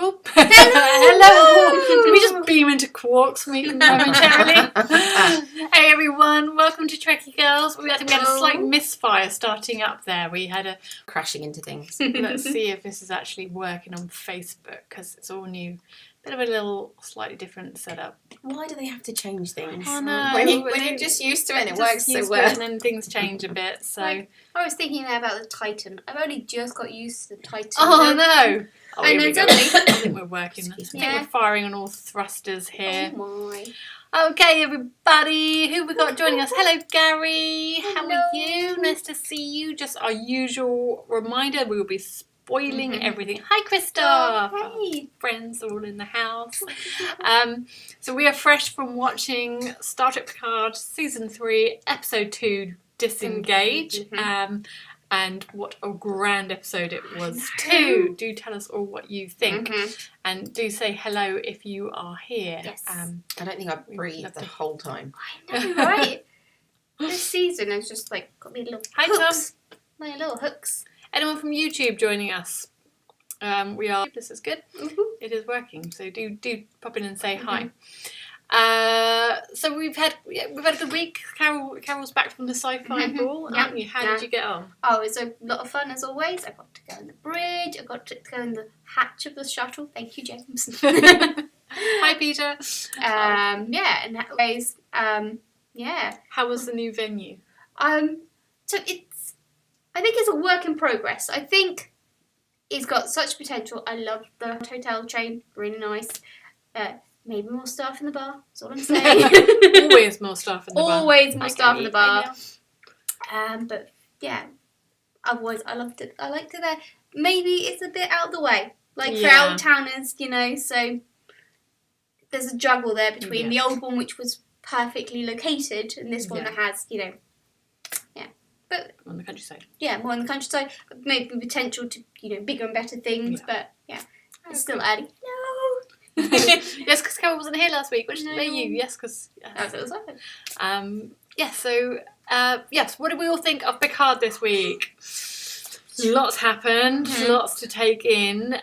Oh, hello. Can we just beam into Quark's meeting momentarily? Hey everyone, welcome to Trekkie Girls. We had a slight misfire starting up there. We had a crashing into things. Let's see if this is actually working on Facebook because it's all new. Bit of a little slightly different setup. Why do they have to change things? Oh no! When you're just used to it and it works so well. And then things change a bit. So I was thinking there about the Titan. I've only just got used to the Titan. Oh no! Oh, I know, I think we're working. I think Yeah. we're firing on all thrusters here. Oh my. Okay, everybody, who we got joining us? Hello, Gary. How Hello. are you? Nice to see you. Just our usual reminder, we will be spoiling everything. Hi, Krista. Oh, hey. Friends all in the house. So we are fresh from watching Star Trek Picard Season 3, Episode 2, Disengage. And what a grand episode it was too. Do tell us all what you think. And do say hello if you are here. Yes. I don't think I breathed the whole time. I know, right? This season has just like got me little hooks. My little hooks. Anyone from YouTube joining us? We are. This is good. It is working. So do pop in and say hi. So we've had a good week. Carol's back from the sci-fi ball, aren't you? How did you get on? Oh, it was a lot of fun as always. I got to go on the bridge. I got to go in the hatch of the shuttle. Thank you, James. Hi, Peter. Yeah, and that ways. Yeah. How was the new venue? So I think it's a work in progress. I think it's got such potential. I love the hotel chain. Really nice. Maybe more staff in the bar. That's all I'm saying. Always more staff in the bar. Always more staff in the bar. But yeah, otherwise I loved it. I liked it there. Maybe it's a bit out of the way, like for out towners, so there's a juggle there between the old one, which was perfectly located, and this one that has, but on the countryside. Yeah, more on the countryside. Maybe potential to, bigger and better things, but it's still early. No. Yes, because Carol wasn't here last week. Which were you? Yes, because As it was open. Yes. What do we all think of Picard this week? Lots happened. Lots to take in.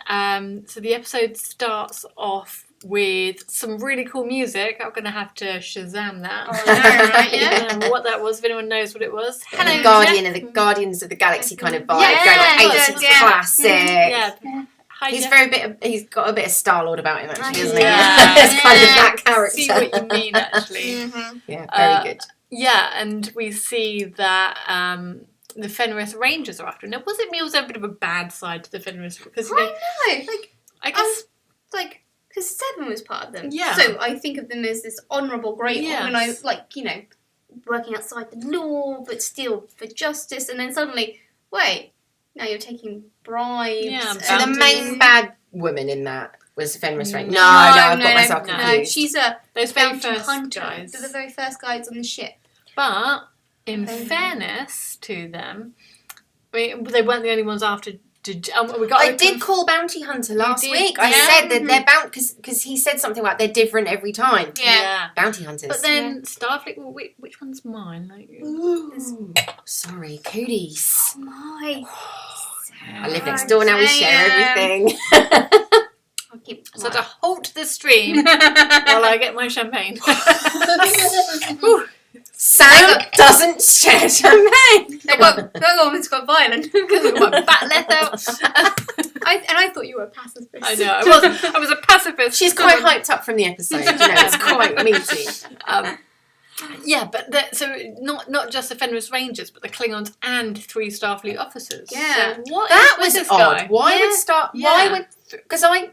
So the episode starts off with some really cool music. I'm going to have to Shazam that. Oh, no, right, yeah. I don't remember what that was. If anyone knows what it was. Hello, Jeff. Guardians of the Galaxy kind of vibe. Yeah, going like 80s classic. Yeah. Hi, He's Jeff. he's got a bit of Star-Lord about him, actually, doesn't he? Yeah. It's kind of that character. See what you mean, actually. Yeah, very good. Yeah, and we see that the Fenris Rangers are after him. Now, was it me or was there a bit of a bad side to the Fenris? Because I know. I guess because Seven was part of them. Yeah. So I think of them as this honourable, great, organised, working outside the law, but still for justice. And then suddenly, wait, now you're taking bribes. Yeah, So the main bad woman in that was Fenris Ranger. No, I've got myself No, confused. she's those a very bounty first hunter. guys. They're the very first guys on the ship. But in fairness to them, I mean, they weren't the only ones after. I did call Bounty Hunter last week. I said that they're because he said something about they're different every time. Yeah. Bounty Hunters. But then Starfleet, well, which one's mine? Ooh. Sorry, cooties. Oh my. I live next door now. We share everything. I'll keep So to halt the stream while I get my champagne. Sam doesn't share champagne. That woman's got violent. My bat let out. I thought you were a pacifist. I know, I wasn't. I was a pacifist. She's quite hyped up from the episode. It's quite meaty. Yeah, but so not just the Fenris Rangers, but the Klingons and 3 Starfleet officers. Yeah. So what That is was with this odd. guy? Why would because I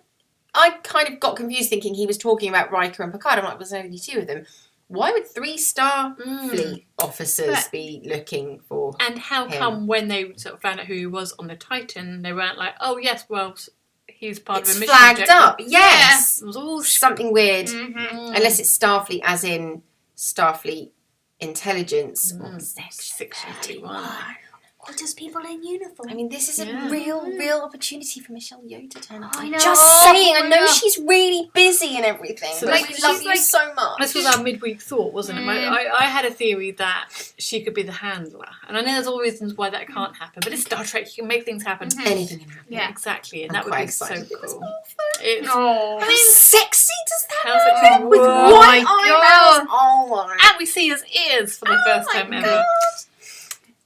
kind of got confused thinking he was talking about Riker and Picard. I'm like, there's only 2 of them. Why would 3 Starfleet officers be looking for And how him? come when they sort of found out who he was on the Titan, they weren't like, oh yes, well, he's part It's of a mission flagged objective. up. Yes. It was all Something weird. Mm-hmm. Unless it's Starfleet as in Starfleet Intelligence or Section 31. or just people in uniform. I mean, this is a Yeah. real opportunity for Michelle Yeoh to turn up. I know. Just saying, I know Yeah. she's really busy and everything, So but like, we she's love you like- so much. This was our midweek thought, wasn't it? Mm. I had a theory that she could be the handler. And I know there's all reasons why that can't happen, but it's Star Trek, you can make things happen. Mhm. Anything can happen. Yeah. Exactly, and I'm that would quite be so excited. It was cool. awful. It's, Oh. How sexy does that How's look? it- With Whoa. white Oh my eyebrows. Oh my and we see his ears for the first my time God. ever.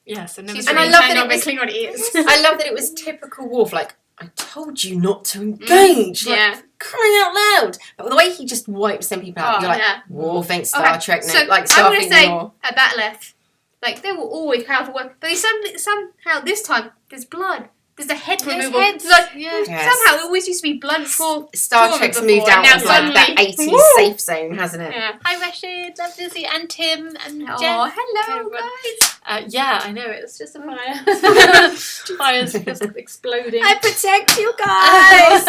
Yeah, so never She's seen And I really love turned that on it was- Klingon it is. I love that it was typical Worf, like, I told you not to engage. Like, Yeah. crying out loud. But the way he just wipes them people out, Oh, you're like, yeah. Worf ain't Star Trek, so like I'm Starfleet going to say anymore. at Batleth, like they were always powerful weapons, but somehow this time there's blood. There's a head There's removal. heads, Like, yeah. Yes. Somehow it always used to be blood for Star Storm Trek's before, moved and out now of like that suddenly- 80s Woo! safe zone, hasn't it? Yeah. Hi Rashid, love Lizzie and Tim and Oh, Jen. hello guys. Yeah, I know, it's just a fire. Fire's just exploding. I protect you guys.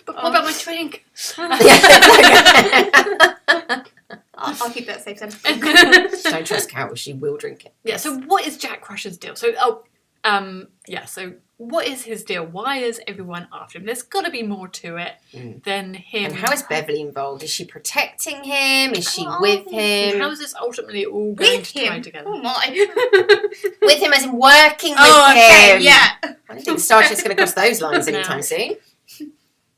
But what about my drink? I'll keep that safe then. Don't trust Carol, she will drink it. Yeah, so what is Jack Crusher's deal? So, so what is his deal? Why is everyone after him? There's got to be more to it than him. And how is Beverley involved? Is she protecting him? Is she Oh, with And him? how is this ultimately all going With to tie him. together? Oh my. With him as in working with Oh, okay, him. yeah. I don't think Star Trek's going to cross those lines No. anytime soon.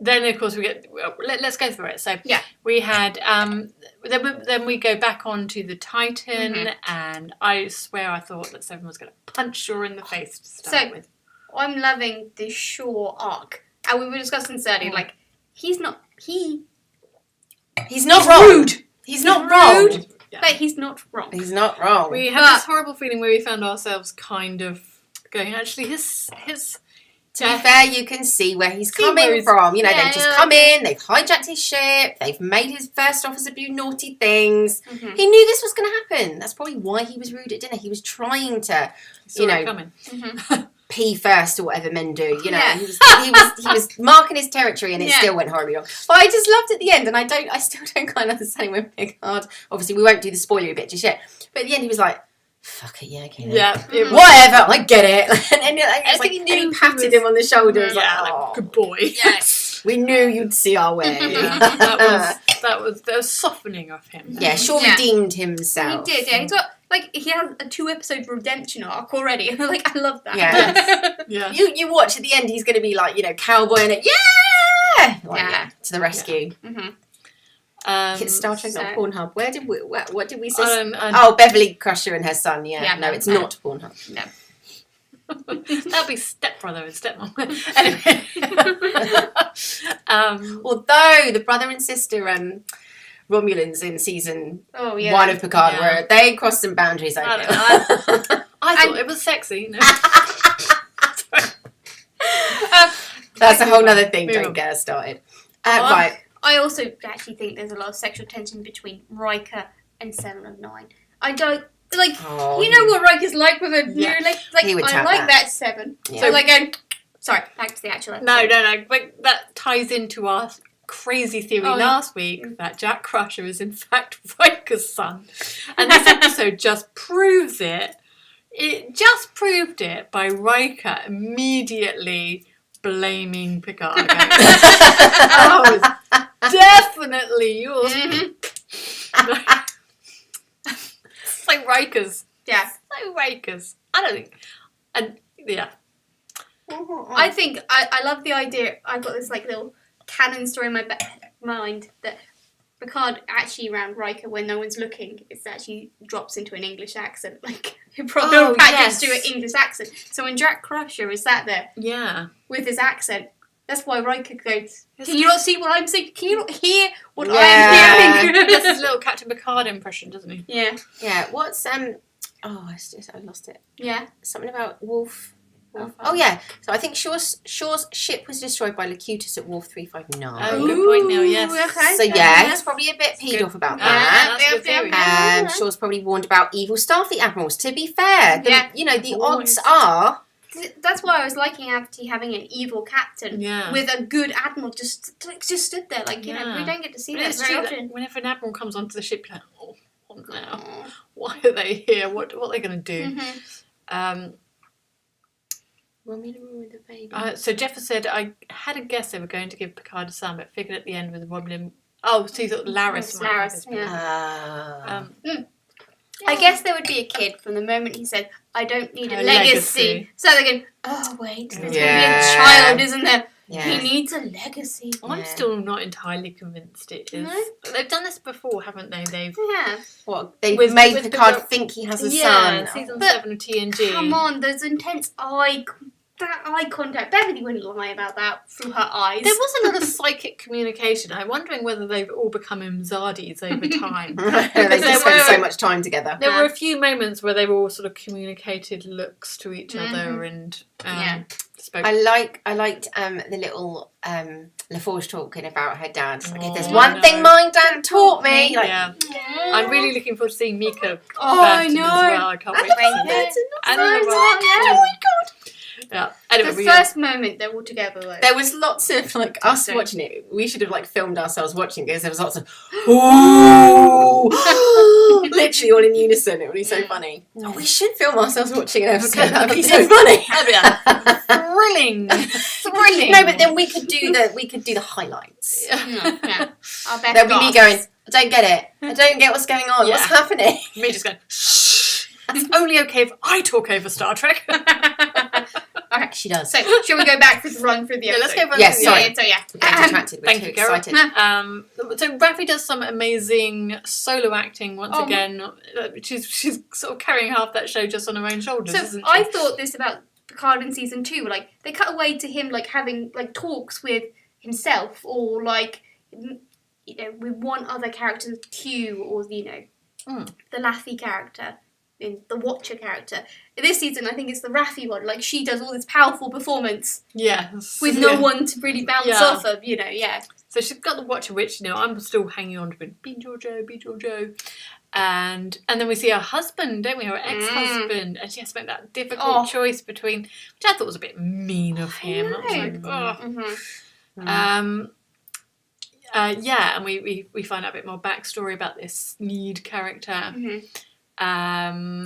Then of course we get. Let's go through it. So Yeah. we had. Then we go back onto the Titan, Mhm. and I swear I thought that Seven was going to punch Shaw in the face to start So- with. I'm loving the Shaw arc. And we were discussing earlier, like, he's not wrong. He's not wrong. rude. He's not wrong. rude. Yeah. But he's not wrong. He's not wrong. We had this horrible feeling where we found ourselves kind of going. Actually, his. To be fair, you can see where he's See where coming he's- from. You know, Yeah, they've just yeah. come in, they've hijacked his ship, they've made his first officer do naughty things. Mhm. He knew this was going to happen. That's probably why he was rude at dinner. He was trying to Saw You it know, coming. Mhm. pee first or whatever men do. You know, Yeah. he was marking his territory, and it Yeah. still went horribly wrong. But I just loved at the end, and I still don't kind of understand when Picard. Obviously, we won't do the spoilery bit just yet. But at the end, he was like, "Fuck it, yeah, okay, then. Yeah. Mhm. Whatever, I get it." And then I like, think he knew and he he patted was- him on the shoulder. It was Yeah, like, like, "Oh, good boy. Yes. we knew you'd see our way." Yeah, that was softening of him. Yeah, Shaw Yeah. redeemed He himself. did, yeah. He's got, like, he has a 2-episode redemption arc already. Like, I love that. Yeah. Yeah. You watch at the end, he's going to be like, you know, cowboy and it, yeah! Like, Yeah. yeah, to the rescue. Mhm. It's Star Trek, not so- Pornhub. What did we say? I Oh, Beverly Crusher and her son, yeah. Yeah, no, it's no. not Pornhub. No. That'll be stepbrother and stepmom. Anyway. Although the brother and sister Romulans in season Oh, yeah. 1 of Picard, Yeah. where they crossed some boundaries, I I think. don't know. I thought it was sexy. No. That's a whole nother thing, Move don't on. get us started. Well, Right. I also actually think there's a lot of sexual tension between Riker and 7 of 9. I don't, like, Oh, you know what Riker's like with a Yeah. new, like He would I tap like that. that 7. Yeah. So, like, sorry, back to the actual episode. No. But that ties into our crazy theory Oh, yeah. last week that Jack Crusher is in fact Riker's son. And this episode just proves it. It just proved it by Riker immediately blaming Picard. Going, "That was definitely yours." Mhm. It's like Riker's. Yeah. So Riker's. I don't think. And yeah. I think, I love the idea, I've got this, like, little canon story in my mind that Picard actually around Riker when no one's looking, it actually drops into an English accent, like proper Oh, practice yes. to an English accent. So when Jack Crusher is sat there Yeah. with his accent, that's why Riker goes, It's "Can you not see what I'm saying? Can you not hear what Yeah. I'm He does hearing?" his little Captain Picard impression, doesn't he? Yeah, Yeah, what's I lost it. yeah. Something about Wolf. Wolf. Oh yeah. So I think Shaw's ship was destroyed by Locutus at Wolf 359. Oh, good point, Neil, yes. Okay. So yeah, he's probably a bit peed Good. off about Yeah, that. that's a good theory. Shaw's probably warned about evil Starfleet admirals. To be fair, Yeah. you know the Always. odds are. That's why I was liking actually having an evil captain Yeah. with a good admiral just stood there, like, you know, Yeah. we don't get to see But that it's very true that often. whenever an admiral comes onto the ship, you're like, oh, what now? Why are they here? What are they going to do? Mhm. Romulan with a baby. So Jeff has said, I had a guess they were going to give Picard a son, but figured at the end with Romulan. Oh, so you thought Laris might have his baby. I guess there would be a kid from the moment he said, I don't need a legacy. So they're going, oh, wait, there's going to be Yeah. a child, isn't there? Yeah. He needs a legacy. I'm still not entirely convinced it is. No? They've done this before, haven't they? Yeah. What? They've With- made with Picard the- think he has a Yeah, son. season But 7 of TNG. Come on, there's intense eye contact. Beverley wouldn't lie about that through her eyes. There was a lot of psychic communication. I'm wondering whether they've all become Imzadis over time. They There just spend were- so much time together. There were a few moments where they were all sort of communicated looks to each other and spoke. I liked the little LaForge talking about her dad. Like, if there's Oh, one no. thing my dad taught me. Like, Yeah, I'm really looking forward to seeing Mika Oh, I Burton know. as well. I can't wait to see that. And Oh my God. Yeah. Anyway, The first moment they're all together. Like, there was lots of like us Sorry. watching it. We should have like filmed ourselves watching because there was lots of ooh, literally all in unison. It would be so funny. Oh, we should film ourselves watching an episode. That'd be so funny. thrilling. Thrilling. No, but then we could do the highlights. yeah. Our best There'll be me gasps. going, I don't get it. I don't get what's going on. Yeah. What's happening? Me just going, shh. It's only okay if I talk over Star Trek. Okay. She does. So, shall we go back to run through the Yeah, episode? let's go run Yes, through sorry. Yeah, so yeah. We're getting distracted. We're Thank too you, Carol. excited. So Raffi does some amazing solo acting once Oh. again. She's sort of carrying half that show just on her own shoulders, So isn't she? I thought this about Picard in season 2. Like they cut away to him like having like talks with himself or like with one other character, Q or the Laffy character, in the Watcher character. This season, I think it's the Raffi one. Like she does all this powerful performance Yes. with no one to really bounce Yeah. off of. Yeah. So she's got the Watcher, which I'm still hanging on to. Be Giorgio. And then we see her husband, don't we? Her ex-husband, and she has to make that difficult choice between, which I thought was a bit mean of him. I was like, and we find out a bit more backstory about this Sneed character. I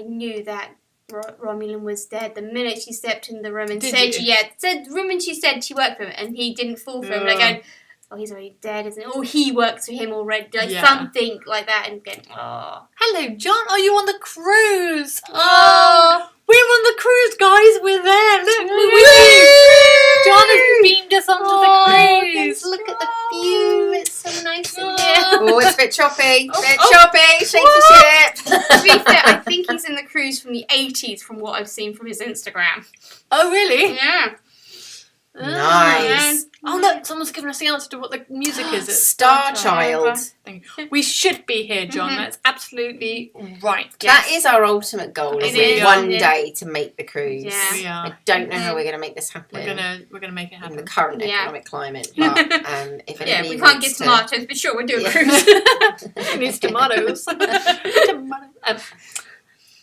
knew that Romulan was dead the minute she stepped in the room and Did said, you? said the room and she said she worked for him and he didn't fall for him. Like going, oh, he's already dead, isn't it? Oh, he works for him already, like something like that, and going, oh. Hello, John. Are you on the cruise? Oh. We're on the cruise, guys. We're there. Look, we're with you. John has beamed us onto the cruise. Look at the view. It's so nice in here. Oh. Oh, it's a bit choppy. Oh. Shake the ship. To be fair, I think he's in the cruise from the 80s from what I've seen from his Instagram. Oh, really? Yeah. Nice. Oh, look, someone's given us the answer to what the music is. It's Star Child. Thank you. We should be here, John. That's absolutely right. That is our ultimate goal, isn't it? is, One yeah. day to make the cruise. Yeah. We are. I don't know how we're going to make this happen. We're gonna make it in happen. the current Yeah. economic climate. But if Yeah, anybody we can't get wants to- tomatoes, but sure, we'll do a Yeah. cruise. Who needs tomatoes?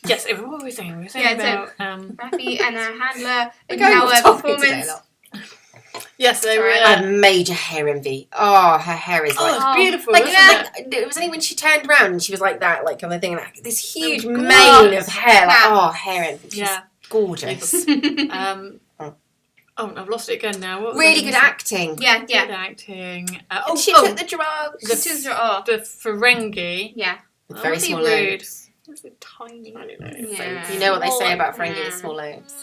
Yes, what were we saying? We were saying Yeah, about Raffi and her handler We're and going how off her topic today a performance. lot. yes, they were. Sorry. I have major hair envy. Oh, her hair is Oh, like. it's beautiful. Like, isn't it? it was only when she turned around and she was like that, like on the thing, like this huge was mane gorgeous. of hair. Like, Yeah. oh, hair envy. She's Yeah. gorgeous. Oh, I've lost it again now. What was I Really gonna good say? acting. Yeah, Good yeah. acting. And she took the drugs. The Ferengi. Yeah. With very Aren't they small rude? lobes. They're tiny. Yeah. You know what they say Oh, about Ferengi yeah. with small lobes.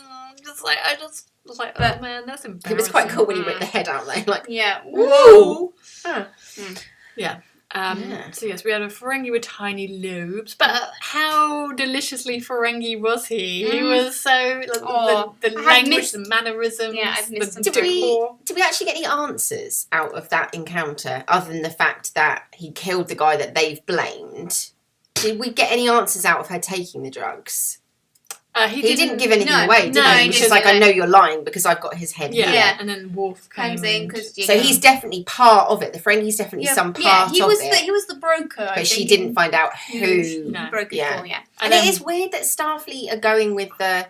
I just was like, But- oh man, that's embarrassing. It was quite cool when he whipped the head out though. Like, Yeah. whoa. Ah. Yeah. Yeah. So yes, we had a Ferengi with tiny lobes, but how deliciously Ferengi was he? He was so Oh, the I have language, missed- the mannerisms, Yeah, I've missed the some Did we, decor. did we actually get any answers out of that encounter other than the fact that he killed the guy that they've blamed? Did we get any answers out of her taking the drugs? He didn't give anything no, away, did no, he? he He was just didn't. like, I know you're lying because I've got his head Yeah. here. Yeah. And then Worf Comes in because So he's definitely part of it. The Ferengi's definitely some part he of was it. he was the broker. I But she think. didn't find out who. No. Broke it Yeah. for, yeah. And it is weird that Starfleet are going with the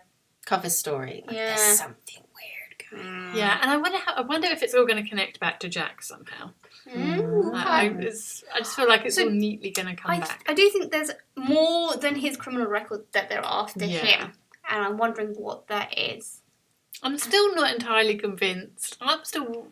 cover story. Like, Yeah. there's something weird Yeah, and I wonder if it's all going to connect back to Jack somehow. I just feel like it's all neatly going to come back. I do think there's more than his criminal record that they're after him, and I'm wondering what that is. I'm still not entirely convinced. I'm still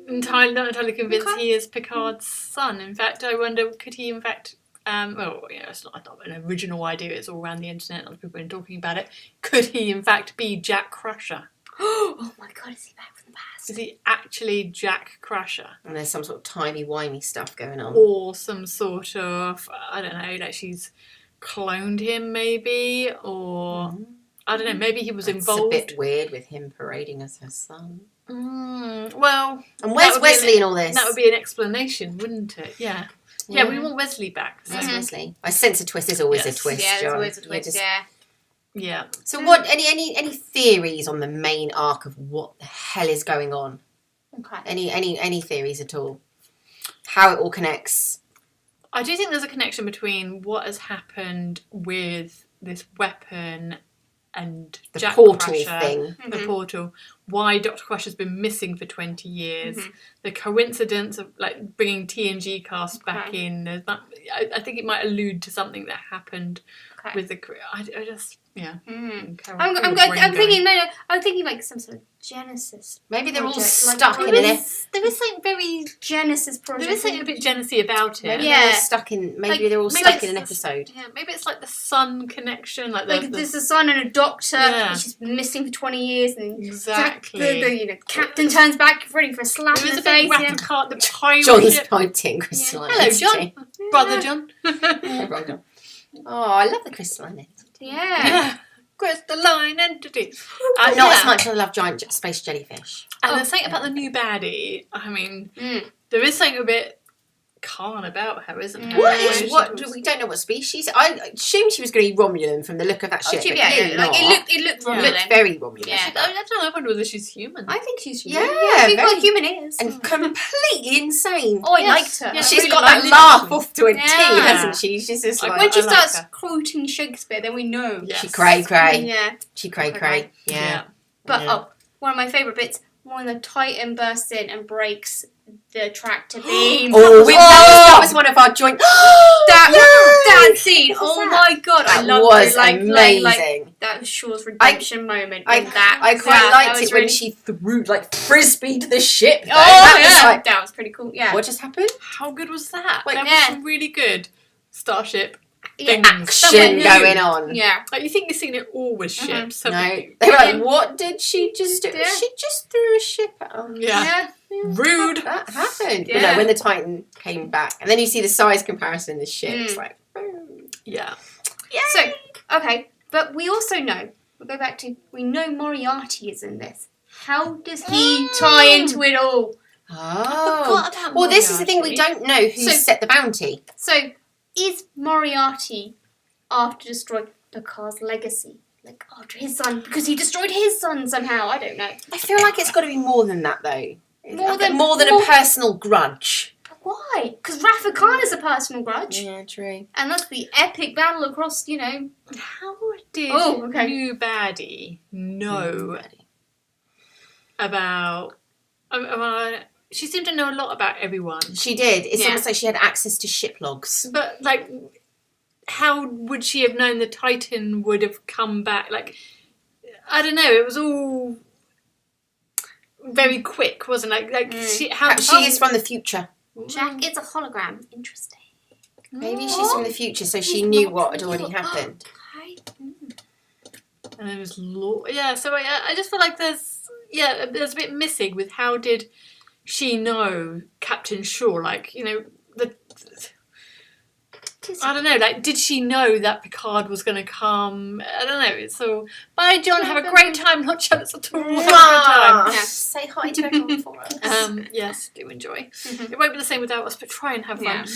not entirely convinced he is Picard's son. In fact, I wonder, could he in fact... it's not an original idea. It's all around the internet. Other people have been talking about it. Could he, in fact, be Jack Crusher? Oh my God! Is he back from the past? Is he actually Jack Crusher? And there's some sort of timey-wimey stuff going on, or some sort of I don't know, like she's cloned him, maybe, or I don't know. Maybe he was involved. It's a bit weird with him parading as her son. Well, and where's Wesley in all this? That would be an explanation, wouldn't it? Yeah. Yeah, we want Wesley back. That's Wesley. I sense a twist. There's always a twist, Yeah, John. there's always a twist, Yeah. So what, any theories on the main arc of what the hell is going on? Okay. Any theories at all? How it all connects? I do think there's a connection between what has happened with this weapon and the Jack portal Crusher, thing. the portal, why Dr. Crusher's been missing for 20 years, the coincidence of like bringing TNG cast back in. I think it might allude to something that happened with the. I just I'm thinking like some sort of Genesis. Maybe they're all project. stuck in there is something very Genesis project. There is something a bit Genesy about it. Maybe they're all stuck in. Maybe they're all stuck in an episode. Yeah, maybe it's like the sun connection, like there's a son and a doctor. And she's been missing for 20 years, and exactly. The captain turns back, ready for a slap in the face. The pirate John's ship. pointing crystalline. Hello, John. Brother John. Brother John. Oh, I love the crystalline entity. Yeah. Crystalline entity. Not as much as I love giant space jellyfish. And there's something about the new baddie. I mean, there is something a bit Khan about her, isn't there? We don't know what species. I assumed she was going to be Romulan from the look of that ship. It looked Romulan. It looked very Romulan. Yeah. I don't know. I wonder whether she's human. I think she's human. Yeah, she's what a human is. And completely insane. Oh, I liked her. Yeah, She's really got that laugh off to a T, hasn't she? She's just like... When she starts quoting Shakespeare, then we know. She cray. Yeah. She cray. Yeah. But, one of my favourite bits, when the Titan bursts in and breaks the tractor beam. That was one of our joint... that scene. My God. That I love was it. amazing. That was Shaw's redemption moment. I quite liked it when she threw, frisbeed the ship. That was pretty cool. Yeah. What just happened? How good was that? Like, that was some really good Starship things. Action going on. Yeah. Like, you think you've seen it all with ships. No. They were like, what did she just do? Yeah. She just threw a ship at them. Yeah. Rude. That happened. Yeah. But no, when the Titan came back. And then you see the size comparison in the ship. It's like, boom. Yeah. So, okay. But we also know, we know Moriarty is in this. How does he tie into it all? Oh. Well, this is the thing. We don't know who set the bounty. So, is Moriarty after destroying Picard's legacy? Like, after his son? Because he destroyed his son somehow. I don't know. I feel like it's got to be more than that, though. More than a personal grudge. Why? Because Rafa Khan is a personal grudge. Yeah, true. And that's the epic battle across, How did new baddie know about... she seemed to know a lot about everyone. She did. It's almost like she had access to ship logs. But, how would she have known the Titan would have come back? I don't know. It was all... very quick, wasn't it? She is from the future. Jack, it's a hologram. Interesting. Maybe she's from the future, so she knew what had already happened. And it was so I just feel like there's a bit missing with how did she know Captain Shaw? I don't know, did she know that Picard was going to come? I don't know, it's all... Bye, John, have a great time, not jealous at all. Have a good time. Yeah. Say hi to everyone for us. Yes, do enjoy. It won't be the same without us, but try and have fun.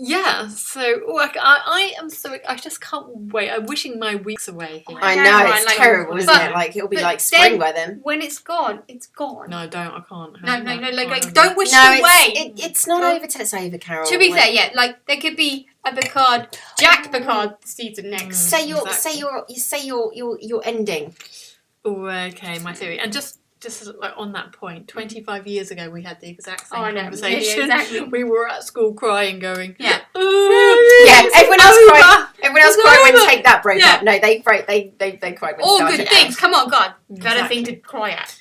Yeah, so I am so I just can't wait. I'm wishing my weeks away here. I know, know, right, it's like- terrible, isn't but- it? Like, it'll be but like spring then- by then. When it's gone, it's gone. No, I don't. I can't. No, have no, that. no, I like, can't have don't that. wish No, it away. it's not Don't- over till it's over, Carol. To be Like, fair, yeah, like there could be a Picard, Jack Picard season next. say your ending. Oh, okay, my theory. And just like on that point, 25 years ago we had the exact same Oh, I know. conversation. Yeah, exactly. We were at school crying, going, Yeah. Yeah, everyone else cried. Everyone else It's cried when over. Take That broke Yeah. up. No, they cried when All Star good Trek things. Come on, God. Better Exactly. thing to cry at.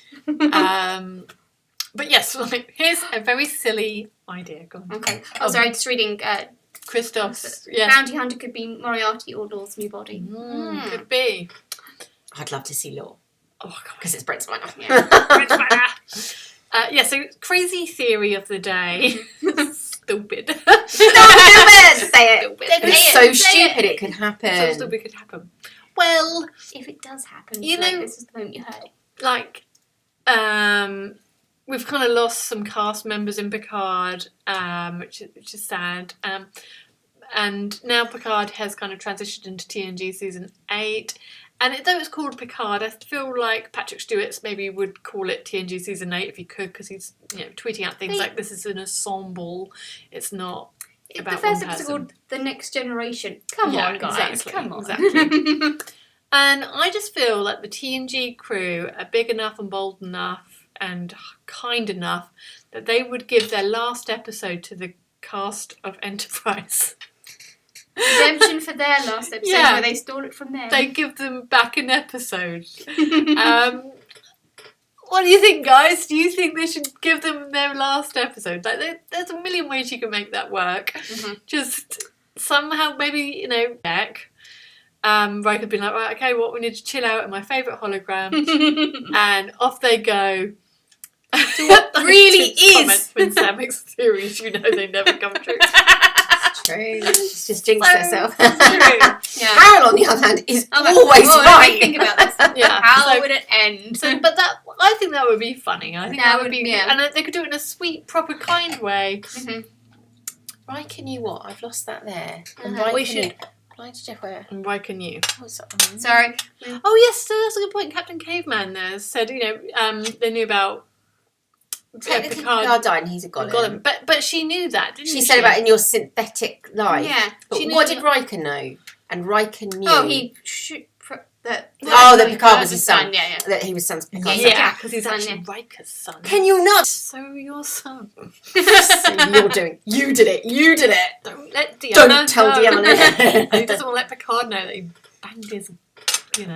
But yes, like, here's a very silly idea. Go on. Okay. Oh, sorry, just reading. Christoph's, yeah. Bounty Hunter could be Moriarty or Law's new body. Could be. I'd love to see Law Oh, come because it's Brent Spiner. Yeah. yeah, so crazy theory of the day. Stupid. Stupid! Say it. Stupid. It's Say so it. stupid it could happen. So stupid could happen. Well, If it does happen, You know- this is the moment you heard it. like, we've kind of lost some cast members in Picard, which is sad. And now Picard has kind of transitioned into TNG season 8. And though it's called Picard, I feel like Patrick Stewart maybe would call it TNG season 8 if he could, because he's tweeting out things like this is an ensemble. It's not about The first one episode person. called The Next Generation. Come Yeah, on, guys. exactly, Come on. exactly. And I just feel like the TNG crew are big enough and bold enough and kind enough that they would give their last episode to the cast of Enterprise. Redemption for their last episode Yeah. where they stole it from them. They give them back an episode. What do you think, guys? Do you think they should give them their last episode? Like, there's a million ways you can make that work. Mhm. Just somehow, maybe, Jack. Riker being like, right, okay, we need to chill out in my favourite hologram. And off they go. To what really is. Comment when Sam makes theories, they never come true. True. She's just jinxed So herself. true. Yeah. Carol, on the other hand, is I'm like, always "Whoa, let right. me think about this. Yeah. How so- would it end? But I think that would be funny. I think that would be, yeah. and they could do it in a sweet, proper, kind way. Mhm. Riker knew what? I've lost that there. And Uh-huh. Riker We should- knew. Blind Jeff where? And why can you? What's that? Sorry. Oh yes, so that's a good point. Captain Caveman there said, they knew about Technically, Picard. Picard died and he's a Golem. golem. But she knew that, didn't she? She said about in your synthetic life. Yeah. But She knew what that- did Riker know? And Riker knew Oh, he shoot that. that Picard was his son. Yeah, yeah. that he was Picard's son. Yeah, because he's Son, actually yeah. Riker's son. Can you not? So your son. So you did it. You did it. Don't let Deanna Don't tell know. Deanna. And he doesn't want to let Picard know that he banged his, Sweet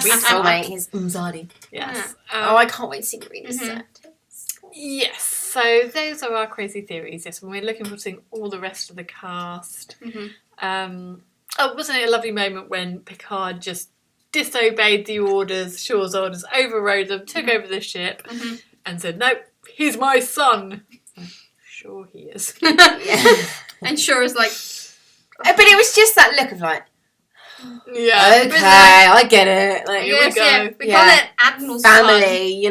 sweet soulmate, his Umzadi. Yes. Oh, I can't wait to see Marina's Mhm. set. Yes, so those are our crazy theories. Yes, when we're looking for seeing all the rest of the cast. Mhm. Wasn't it a lovely moment when Picard just disobeyed the orders, Shaw's orders, overrode them, took over the ship, Mhm. and said, "Nope, he's my son." Sure, he is. Yeah. And sure is like. But it was just that look of like, Yeah. okay, I get it. Like, Here we go. Yeah, we Yeah. call it Admiral's family,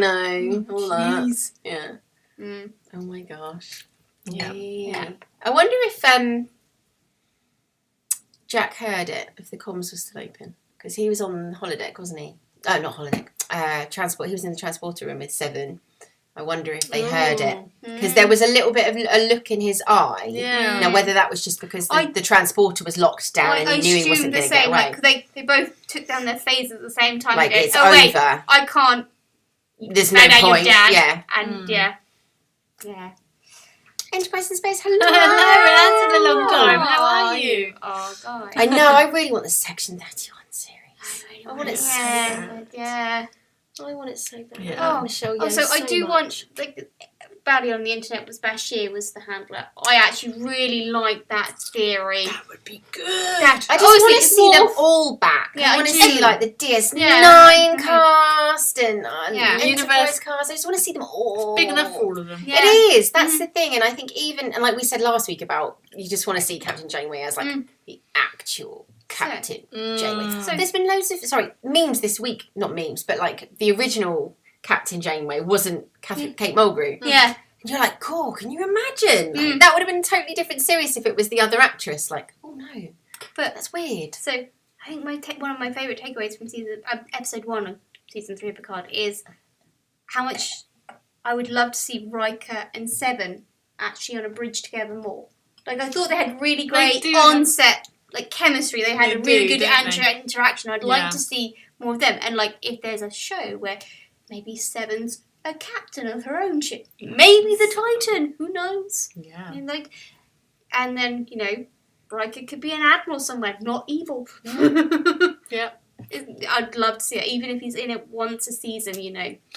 all that. Please. Yeah. son. Mm. Oh my gosh. Yeah. Yeah. I wonder if Jack heard it, if the comms was still open. Because he was on holodeck, wasn't he? Oh, not holodeck. Transport. He was in the transporter room with Seven. I wonder if they heard it. Because there was a little bit of a look in his eye. Yeah. Now, whether that was just because the transporter was locked down and he knew he wasn't going to get away. Like, they both took down their phases at the same time. Like, and go, it's oh, wait, over. I can't. There's no find out your point. dad. Yeah. And yeah. Enterprise in space, hello. Hello, it's been a long time. How are you? Oh, God. I know, I really want the Section 31 series. I want it so yeah, bad. yeah. I want it so bad. Yeah. Oh, Michelle, Oh, yeah, so I do much. want, like, Badly on the internet was Bashir was the handler. I actually really like that theory. That would be good. That, I just obviously want to it's see them more- all back. Yeah, I want to I see do. like the DS9 Yeah. cast and Yeah. Enterprise Universe. cast. I just want to see them all. Big enough for all of them. Yeah. It is. That's the thing, and I think even and like we said last week about you just want to see Captain Janeway as like the actual Captain Janeway. So There's been loads of memes this week. Not memes, but like the original Captain Janeway wasn't Kate Mulgrew. Yeah. And you're like, cool, can you imagine? Like, that would have been a totally different series if it was the other actress. Like, oh no, but that's weird. So I think one of my favourite takeaways from episode 1 of season 3 of Picard is how much I would love to see Riker and Seven actually on a bridge together more. Like, I thought they had really great on-set chemistry. They had a really good interaction. I'd like to see more of them. And if there's a show where maybe Seven's a captain of her own ship, maybe the Titan, who knows? Yeah. And then Riker could be an admiral somewhere, not evil. Yeah. I'd love to see it, even if he's in it once a season. I mean,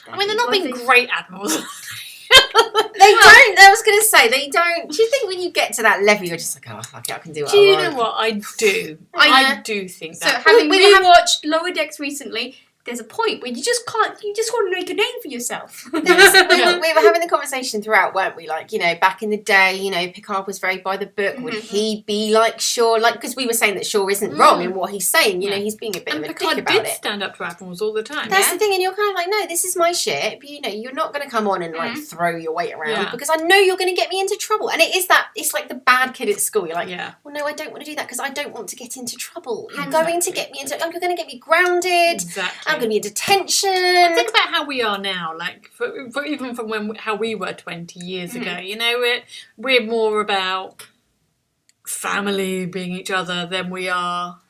they're not being great admirals. They don't. I was going to say they don't. Do you think when you get to that level, you're just like, oh, fuck it, I can do what I want? Do you know what I do? I do think so. that. Having rewatched Lower Decks recently, there's a point where you just can't. You just want to make a name for yourself. We were having the conversation throughout, weren't we? Back in the day, Picard was very by the book. Would he be like Shaw? Because we were saying that Shaw isn't wrong in what he's saying. He's being a bit of a dick about it. And Picard did stand up to admirals all the time. That's the thing, and you're kind of like, no, this is my ship. You're not going to come on and throw your weight around because I know you're going to get me into trouble. And it is that. It's like the bad kid at school. You're like, well, no, I don't want to do that because I don't want to get into trouble. You're going to get me into. You're going to get me grounded. Exactly. I'm going to be in detention. Think about how we are now, even from how we were 20 years ago. We're more about family being each other than we are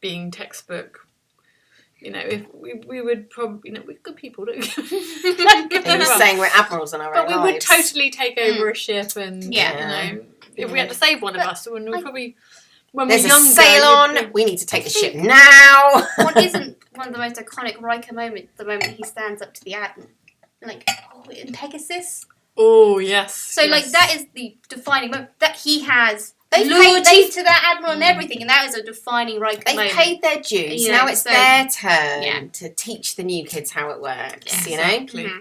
being textbook. If we would probably, we're good people, don't we? They were saying we're admirals on our own But we lives. would totally take over a ship, and if we had to save one of us, when we probably. When There's we're a younger, sail on. We need to take the ship now. What isn't one of the most iconic Riker moments? The moment he stands up to the admiral, in Pegasus. Oh yes. So that is the defining moment that he has. Loyalty to that admiral and everything, and that is a defining Riker moment. They've paid their dues. Now it's their turn to teach the new kids how it works. Exactly.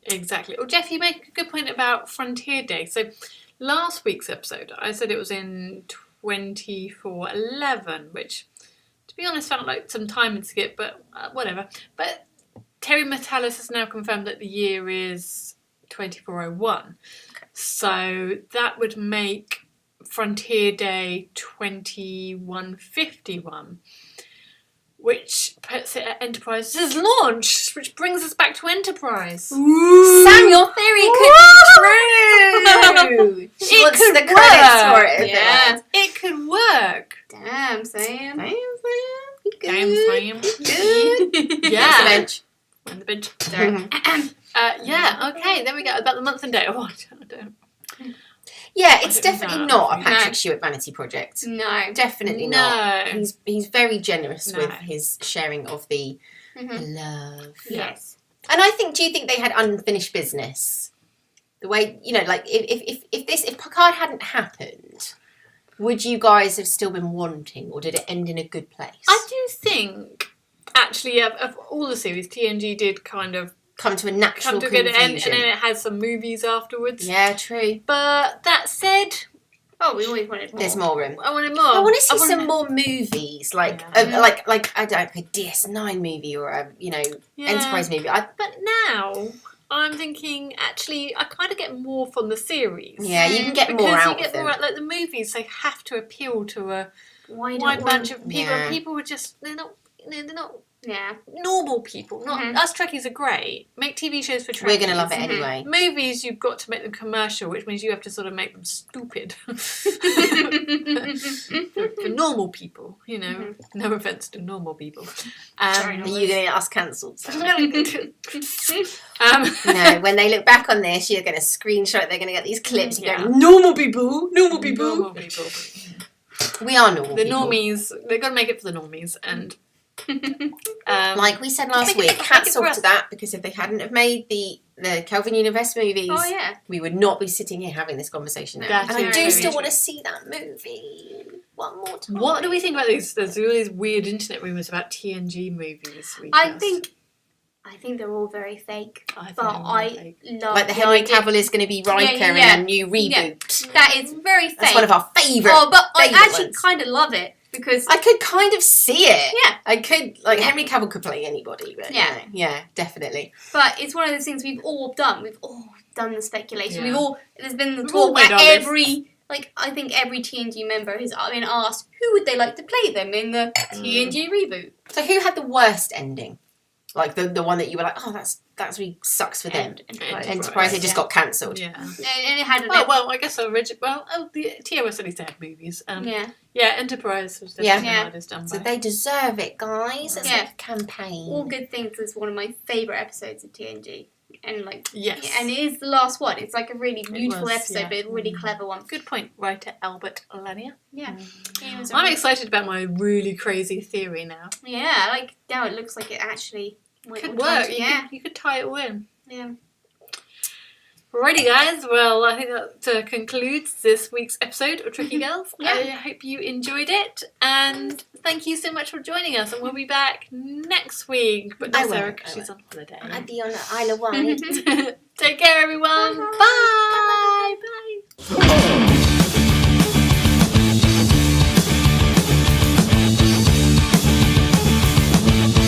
Exactly. Well, Jeff, you make a good point about Frontier Day. So last week's episode, I said it was in 2411, which, to be honest, felt like some time and skip, but whatever. But Terry Matalas has now confirmed that the year is 2401. So that would make Frontier Day 2151, which puts it at Enterprise's launch, which brings us back to Enterprise. Ooh. Sam, your theory could be true. She wants the credits for it. Yeah, it could work. Damn, Sam. Damn, Sam. Good. Yeah. On the bench. On the bench. Sorry. Yeah, okay, there we go. About the month and day. Oh, I don't. Yeah, it's definitely not a Patrick Stewart vanity project. No. Definitely not. He's very generous with his sharing of the love. Yes. And I think, do you think they had unfinished business? The way, if Picard hadn't happened, would you guys have still been wanting, or did it end in a good place? I do think, actually, of all the series, TNG did kind of come to a natural conclusion. And then it had some movies afterwards. Yeah, true. But that said, we always wanted more. There's more room. I wanted more. I want to see some more movies, like I don't know, a DS9 movie or a Enterprise movie. But now I'm thinking, actually, I kind of get more from the series. Yeah, you can get more out of them. Because you get more out, like the movies, they have to appeal to a wide bunch of people. Yeah. People are just they're not Yeah. normal people. Not us Trekkies are great. Make TV shows for Trekkies. We're going to love it anyway. Movies, you've got to make them commercial, which means you have to sort of make them stupid. for normal people, No offence to normal people. Are you going to get us cancelled? No, when they look back on this, you're going to screenshot it. They're going to get these clips. You're going, normal people. Normal people. We are normal people. The normies, they've got to make it for the normies, and like we said last week, hats off to that, because if they hadn't have made the Kelvin Universe movies, we would not be sitting here having this conversation now. And I do still want to see that movie one more time. What do we think about these? There's all these weird internet rumours about TNG movies. I think they're all very fake. I love like the Henry Cavill is going to be Riker in a new reboot. Yeah. That is very fake. That's one of our favourite. Oh, but I actually kind of love it. because I could kind of see it. Yeah. I could, like, Henry Cavill could play anybody, but yeah, definitely. But it's one of those things we've all done. We've all done the speculation. Yeah. There's been the We've all talk made that our every, like, I think every TNG member has been asked who would they like to play them in the TNG reboot. So who had the worst ending? Like the one that you were like, oh, that's really sucks for them. Enterprise, it just got cancelled. Yeah. And it had a Well, I guess the TOS at least had movies. Yeah, Enterprise was definitely the hardest done So by. they deserve it, guys. It's a campaign. All Good Things is one of my favourite episodes of TNG. And Yes. and it is the last one. It's like a really beautiful was, episode, but a really clever one. Good point, writer Albert Lanier. Yeah. I'm excited about my really crazy theory now. Yeah, like now it looks like it actually Could work. You could tie it all in. Yeah. Alrighty, guys. Well, I think that concludes this week's episode of Trekkie Girls. Yeah. I hope you enjoyed it, and thank you so much for joining us. And we'll be back next week, but not Sarah because she's on holiday. I'd be on the Isle of Wight. Take care, everyone. Bye. Bye. Bye.